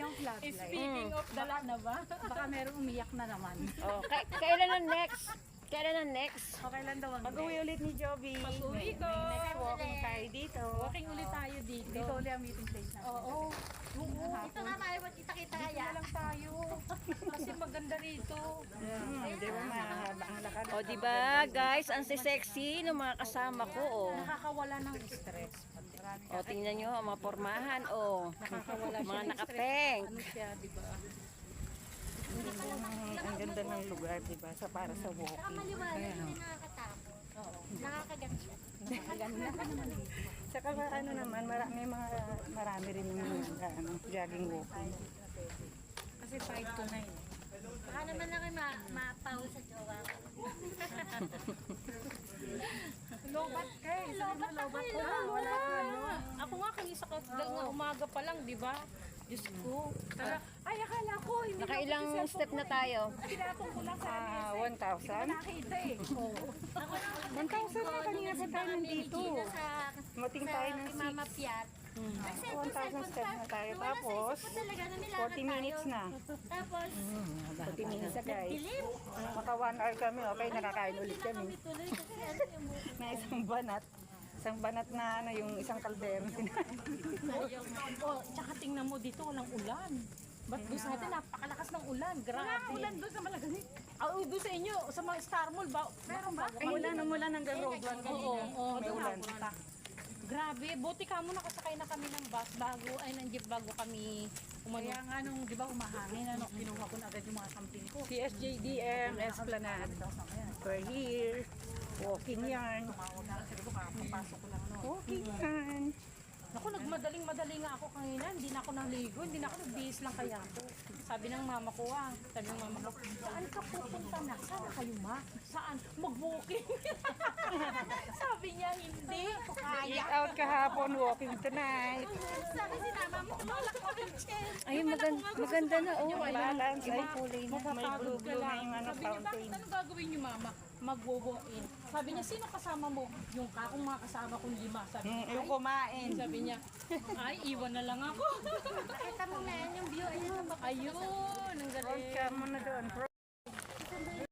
ng flashlight. Speaking of dala na ba? Baka merong umiyak na naman. Oh, kailan ang next? Kailan ang next? Okay lang daw ang Pag-uwi ulit ni Joby. Pag-uwi ko. Next walking tayo dito. Walking ulit tayo dito. Dito ulit ang meeting place natin. Oo. Ito nga tayo, kita-kita Dito kaya. na lang tayo. Kasi maganda rito. Di ba mahaba ang lakad? O, di ba, guys, ang sexy ng mga kasama ko, oh. Nakakawala ng stress. O, tingnan nyo, ang mga pormahan, oh. Nakakawala siya Mga ng nakapeng. Ano siya, di ba? Ang ganda ng lugar, di ba? Para sa Saka walking. maliwanag, hindi nakakatapos. Nakakaganda. Saka ano naman, marami rin yung jogging walking. Kasi 5 to 9. Baka naman lang kayo mapaw sa jowa ko. Lobat kay. Lobat ako eh. Wala. Ako nga kanisa nga umaga pa lang, di ba? Diyos ko. Ay, akala ko. Hindi Nakailang step na tayo. Tinapong ko lang sa 1,000? nakita eh. 1,000 na kanina pa tayo nandito. Gina sa Mating tayo ng kay Mama Piat. 1,000 steps na tayo. Tapos, talaga na nilakad 40 minutes tayo. na. Tapos, 40 minutes na guys. dilim. Maka 1 hour kami, okay, nakakain ulit kami. Kami tuloy kasi ano yung Na isang banat. Isang banat na ano, yung isang kaldero. Oh, tsaka tingnan mo dito, walang ulan. Ba't doon sa atin, napakalakas ng ulan. Grabe. Wala ulan doon sa Malagasy. Doon sa inyo, sa mga Star Mall ba? Meron ba? Ay, umulan hanggang road 1 kanina. Oo, May doon ulan. napunta. Grabe, buti ka mo nakasakay na kami ng bus ng jeep bago kami umano. Kaya nga nung, di ba, umahangin, ano, kinuha ko na agad yung mga sampling ko. CSJDM, Esplanade. We're here. Walking yarn. Tumawag na lang sila ko, kakapapasok ko lang, no. Walking yarn. Naku, nagmadaling-madali nga ako kanina. Hindi na ako naligo, hindi na ako nagbihis lang kaya ako. Sabi ng mama ko sabi ng mama ko, saan ka pupunta na? Saan kayo ma? Saan? Mag-walking. Sabi niya, hindi ko kaya. Eat out kahapon, walking tonight. sabi si Mama mo, tulak ko ng chair. Ayun, maganda na, oh. Balance, ay kulay na. may blue-blue na yung ano, Sabi niya, bakit fountain. ano gagawin niyo mama? Mag-walk-in. Sabi niya, sino kasama mo? Yung kakong mga kasama kong 5. Sabi niya, Yung kumain. sabi niya, ay, iwan na lang ako. Kita mo na yan yung view. Ayun, Ayun, ang galing. Ka muna doon.